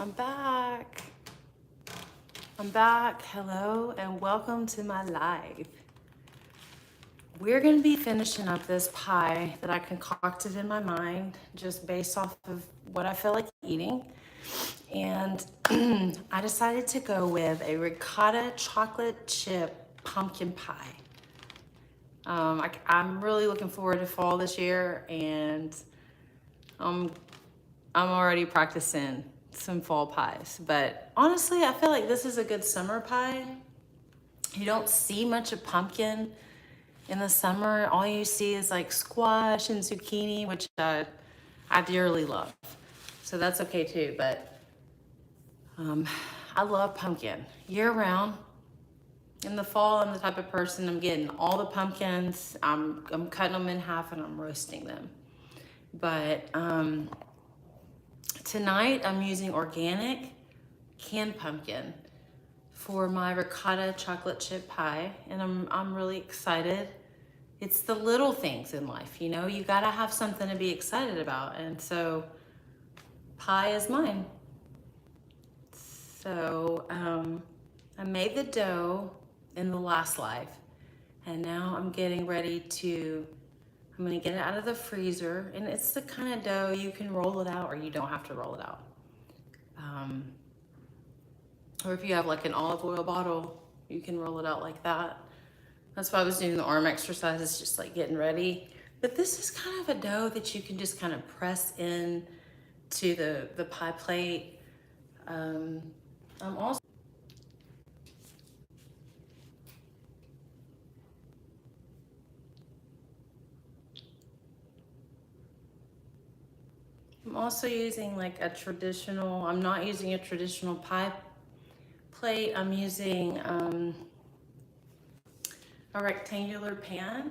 I'm back. I'm back. Hello and welcome to my live. We're going to be finishing up this pie that I concocted in my mind just based off of what I feel like eating. And I decided to go with a ricotta chocolate chip pumpkin pie. I'm really looking forward to fall this year, and I'm already practicing some fall pies. But honestly, I feel like this is a good summer pie. You don't see much of pumpkin in the summer. All you see is like squash and zucchini, which I dearly love. So that's okay too. But I love pumpkin year round. In the fall, I'm the type of person, I'm getting all the pumpkins. I'm cutting them in half and I'm roasting them. But tonight I'm using organic canned pumpkin for my ricotta chocolate chip pie, and I'm really excited. It's the little things in life, you know. You gotta have something to be excited about, and so pie is mine. So I made the dough in the last live, and now I'm getting ready to. I'm gonna get it out of the freezer, and it's the kind of dough you can roll it out, or you don't have to roll it out. Or if you have like an olive oil bottle, you can roll it out like that. That's why I was doing the arm exercises, just like getting ready. But this is kind of a dough that you can just kind of press in to the pie plate. I'm also using like a traditional, I'm not using a traditional pie plate. I'm using a rectangular pan.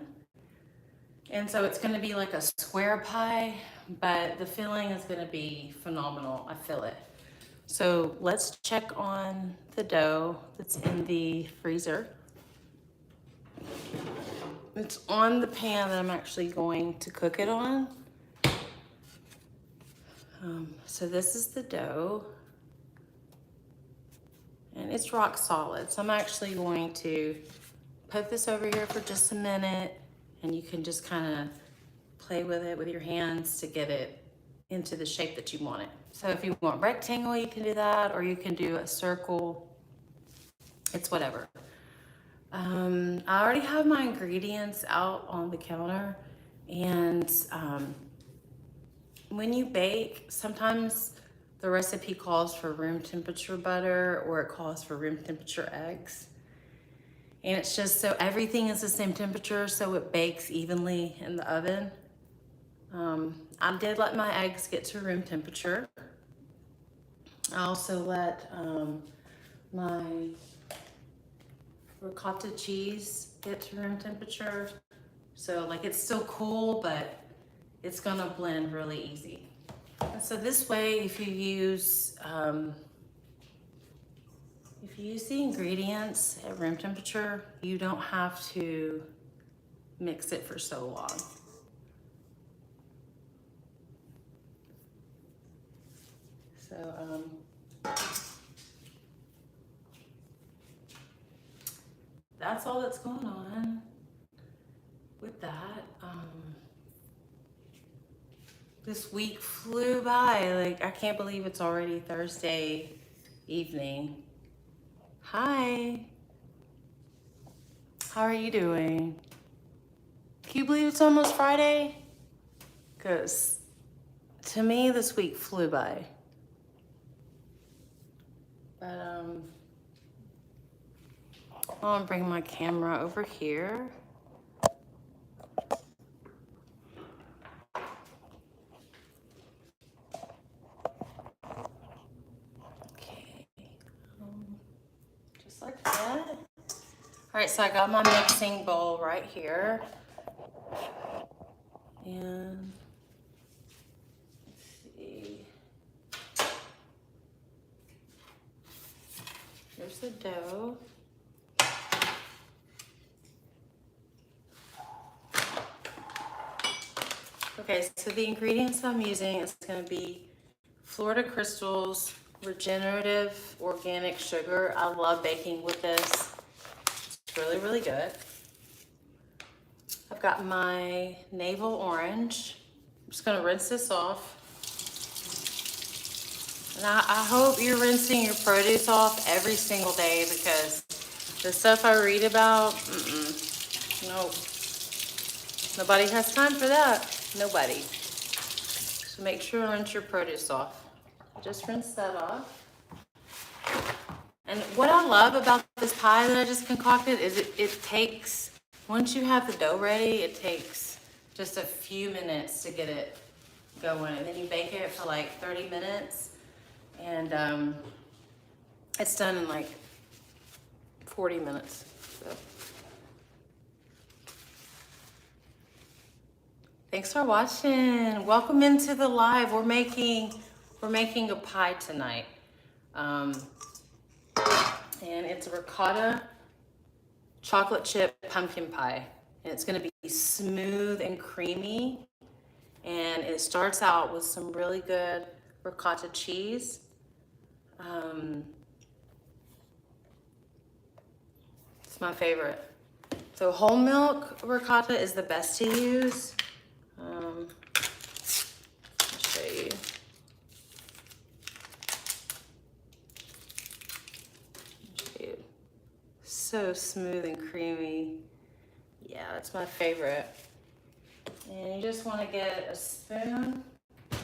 And so it's gonna be like a square pie, but the filling is gonna be phenomenal. I feel it. So let's check on the dough that's in the freezer. It's on the pan that I'm actually going to cook it on. So this is the dough, and it's rock solid. So I'm actually going to put this over here for just a minute, and you can just kind of play with it with your hands to get it into the shape that you want it. So if you want rectangle, you can do that, or you can do a circle. It's whatever. I already have my ingredients out on the counter, and when you bake, sometimes the recipe calls for room temperature butter or it calls for room temperature eggs. And it's just so everything is the same temperature, so it bakes evenly in the oven. I did let my eggs get to room temperature. I also let my ricotta cheese get to room temperature. So like it's still cool, but it's gonna blend really easy. And so this way, if you use the ingredients at room temperature, you don't have to mix it for so long. So that's all that's going on with that. This week flew by. Like, I can't believe it's already Thursday evening. Hi. How are you doing? Can you believe it's almost Friday? Because to me, this week flew by. But I'm gonna bring my camera over here. Okay, just like that. All right, so I got my mixing bowl right here. And let's see. Here's the dough. Okay, so the ingredients I'm using is gonna be Florida Crystals regenerative organic sugar. I love baking with this. It's really, really good. I've got my navel orange. I'm just gonna rinse this off. And I hope you're rinsing your produce off every single day, because the stuff I read about, no, nobody has time for that. Nobody. So make sure to rinse your produce off. Just rinse that off. And what I love about this pie that I just concocted is it takes, once you have the dough ready, it takes just a few minutes to get it going. And then you bake it for like 30 minutes. And it's done in like 40 minutes. So. Thanks for watching. Welcome into the live. We're making a pie tonight. And it's a ricotta chocolate chip pumpkin pie. And it's gonna be smooth and creamy. And it starts out with some really good ricotta cheese. It's my favorite. So whole milk ricotta is the best to use. I'll show you. So smooth and creamy. Yeah, that's my favorite. And you just want to get a spoon. And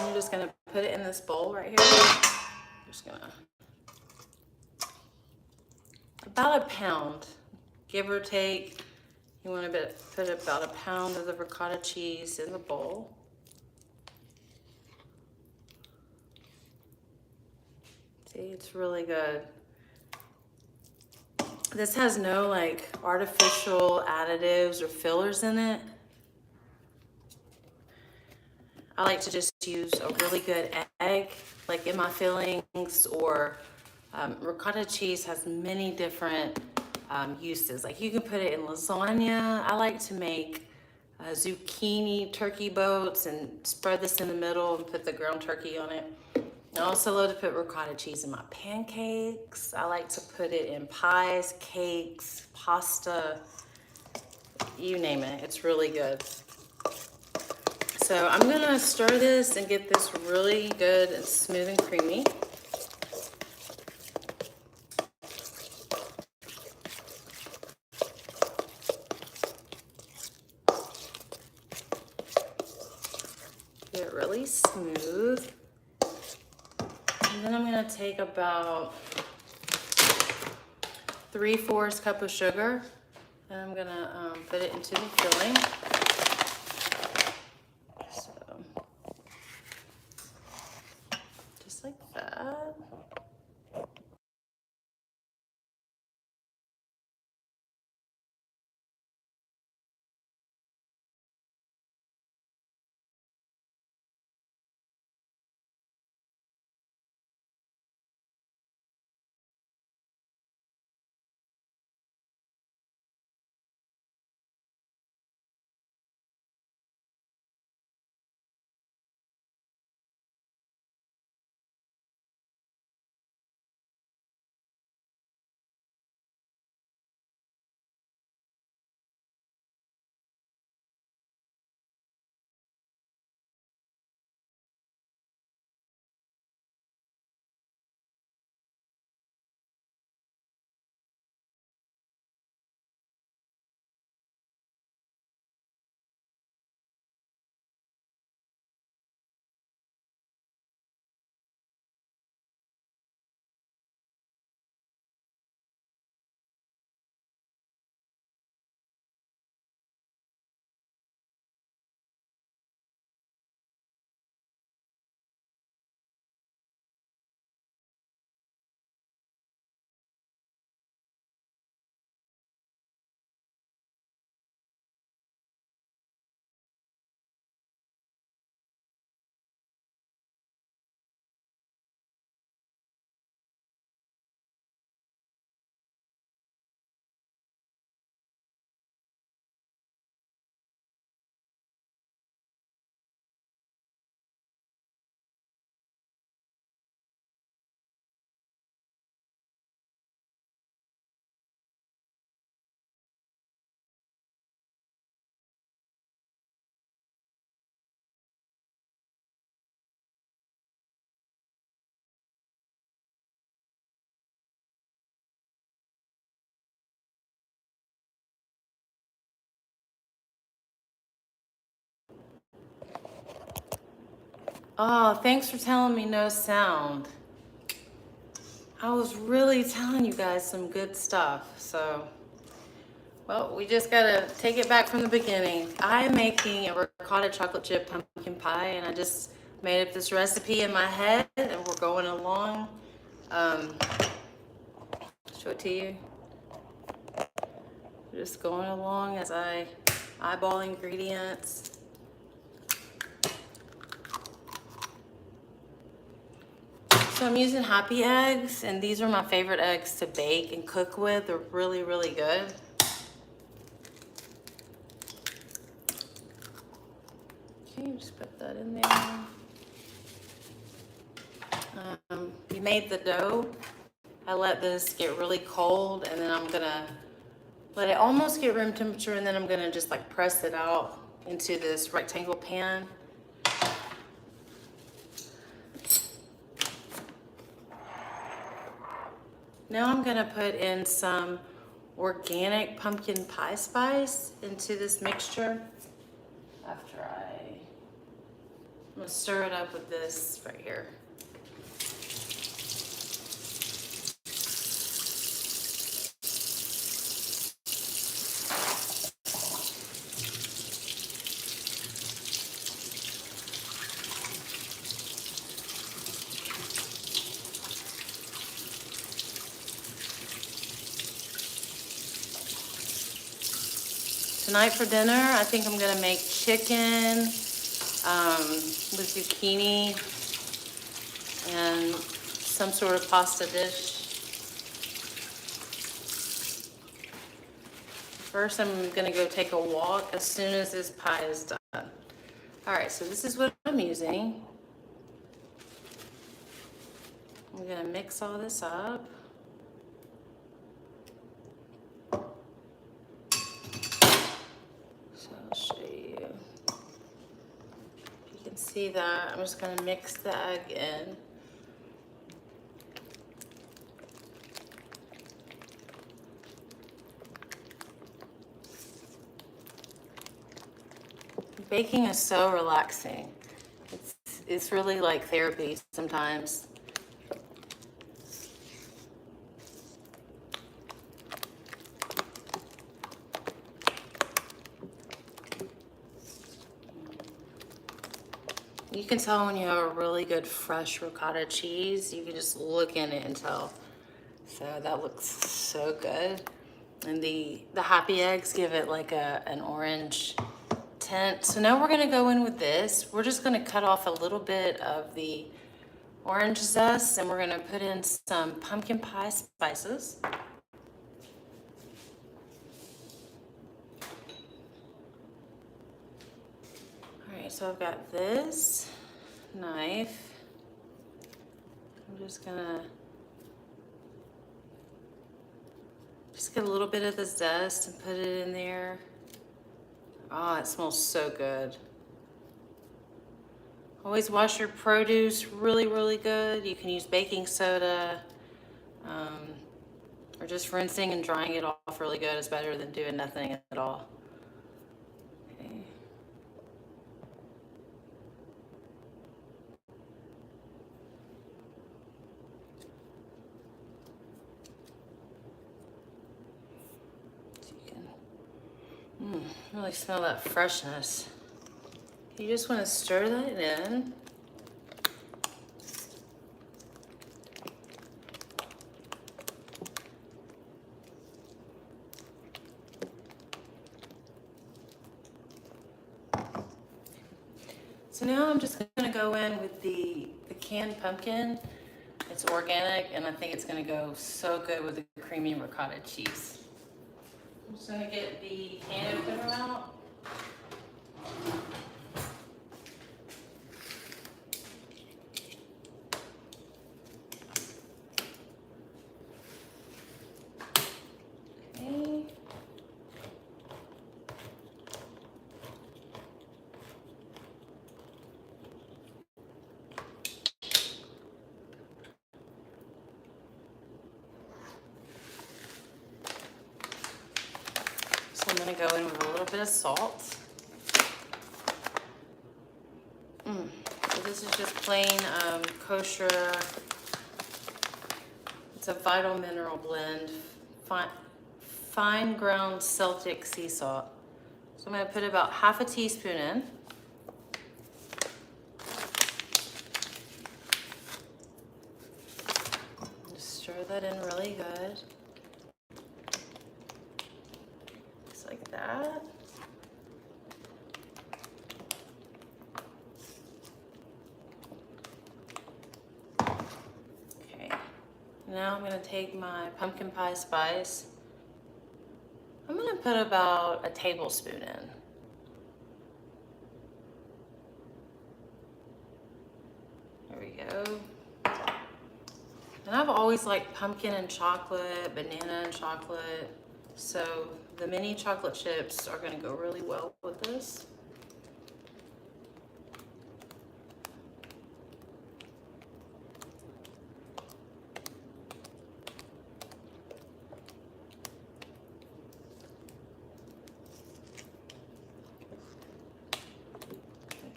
you're just gonna put it in this bowl right here. Just gonna, about a pound, give or take. You want to put about a pound of the ricotta cheese in the bowl. See, it's really good. This has no like artificial additives or fillers in it. I like to just use a really good egg, like in my fillings, or ricotta cheese has many different uses. Like you can put it in lasagna. I like to make zucchini turkey boats and spread this in the middle and put the ground turkey on it. I also love to put ricotta cheese in my pancakes. I like to put it in pies, cakes, pasta, you name it. It's really good. So I'm gonna stir this and get this really good and smooth and creamy. Get it really smooth. And then I'm gonna take about 3/4 cup of sugar, and I'm gonna put it into the filling. Just like that. Oh, thanks for telling me no sound. I was really telling you guys some good stuff. So, well, we just gotta take it back from the beginning. I'm making a ricotta chocolate chip pumpkin pie, and I just made up this recipe in my head, and we're going along. Show it to you. Just going along as I eyeball ingredients. So I'm using Happy eggs, and these are my favorite eggs to bake and cook with. They're really, really good. Okay, just put that in there. We made the dough. I let this get really cold, and then I'm gonna let it almost get room temperature, and then I'm gonna just like press it out into this rectangle pan. Now I'm gonna put in some organic pumpkin pie spice into this mixture. I'm gonna stir it up with this right here. Tonight for dinner, I think I'm gonna make chicken with zucchini and some sort of pasta dish. First, I'm gonna go take a walk as soon as this pie is done. All right, so this is what I'm using. I'm gonna mix all this up. So I'll show you. You can see that. I'm just gonna mix the egg in. Baking is so relaxing. It's really like therapy sometimes. You can tell when you have a really good fresh ricotta cheese. You can just look in it and tell. So that looks so good. And the Happy eggs give it like an orange tint. So now we're gonna go in with this. We're just gonna cut off a little bit of the orange zest, and we're gonna put in some pumpkin pie spices. All right, so I've got this knife. I'm just gonna get a little bit of the zest and put it in there. Oh, it smells so good. Always wash your produce really, really good. You can use baking soda, or just rinsing and drying it off really good is better than doing nothing at all. Okay. So you can really smell that freshness. You just want to stir that in. So now I'm just gonna go in with the canned pumpkin. It's organic, and I think it's gonna go so good with the creamy ricotta cheese. I'm just gonna get the can opener out. Okay. So I'm gonna go in with a little bit of salt. this is just plain kosher. It's a vital mineral blend, fine ground Celtic sea salt. So I'm going to put about half a teaspoon in. Just stir that in really good. Just like that. Okay. Now I'm going to take my pumpkin pie spice. I'm going to put about a tablespoon in. There we go. And I've always liked pumpkin and chocolate, banana and chocolate. So the mini chocolate chips are going to go really well with this.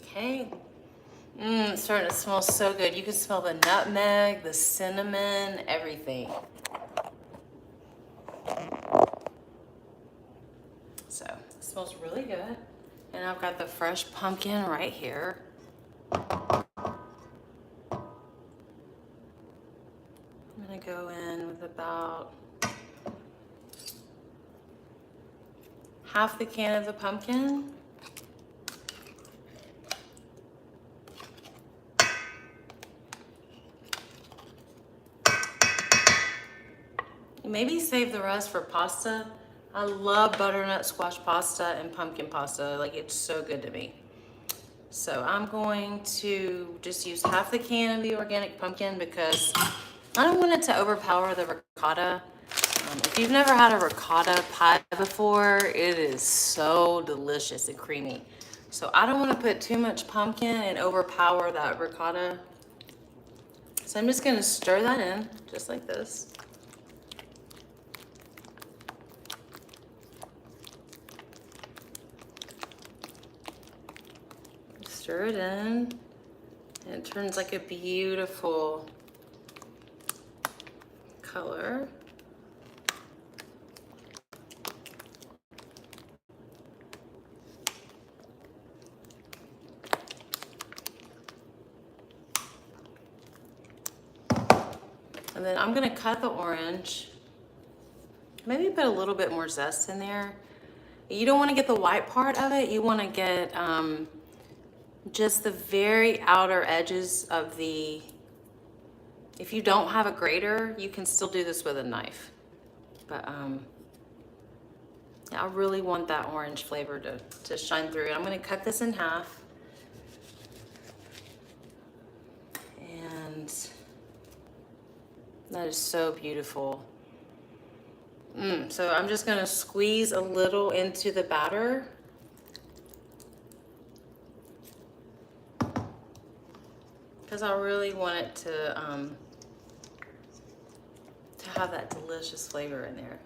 Okay. It's starting to smell so good. You can smell the nutmeg, the cinnamon, everything. So it smells really good. And I've got the fresh pumpkin right here. I'm gonna go in with about half the can of the pumpkin. Maybe save the rest for pasta. I love butternut squash pasta and pumpkin pasta. Like, it's so good to me. So I'm going to just use half the can of the organic pumpkin because I don't want it to overpower the ricotta. If you've never had a ricotta pie before, it is so delicious and creamy. So I don't want to put too much pumpkin and overpower that ricotta. So I'm just going to stir that in just like this. Stir it in, and it turns like a beautiful color. And then I'm gonna cut the orange, maybe put a little bit more zest in there. You don't wanna get the white part of it, you wanna get just the very outer edges of the, if you don't have a grater, you can still do this with a knife. But yeah, I really want that orange flavor to shine through. And I'm gonna cut this in half. And that is so beautiful. So I'm just gonna squeeze a little into the batter. Because I really want it to have that delicious flavor in there.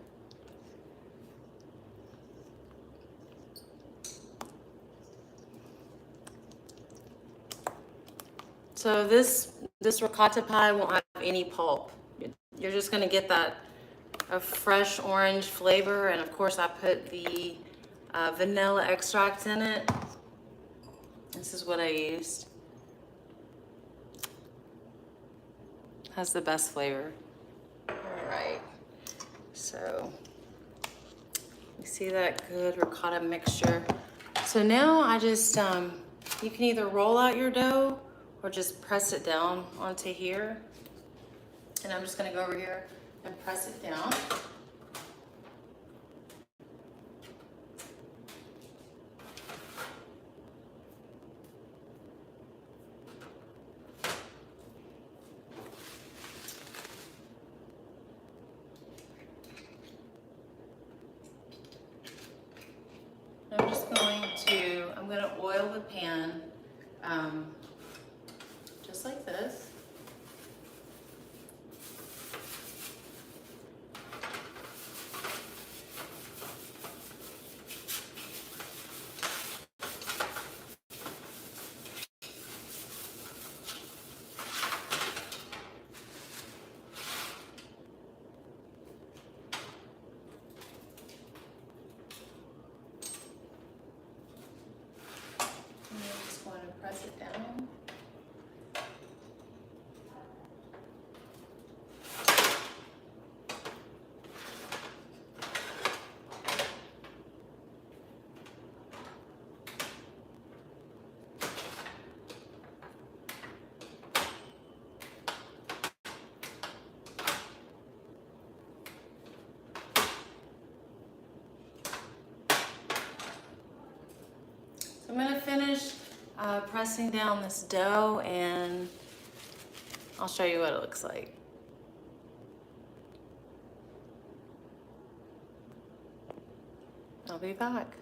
So this ricotta pie won't have any pulp. You're just gonna get that a fresh orange flavor, and of course I put the vanilla extract in it. This is what I used. Has the best flavor. All right, so you see that good ricotta mixture. So now I just, you can either roll out your dough or just press it down onto here. And I'm just gonna go over here and press it down. I'm gonna oil the pan just like this. I'm gonna finish pressing down this dough and I'll show you what it looks like. I'll be back.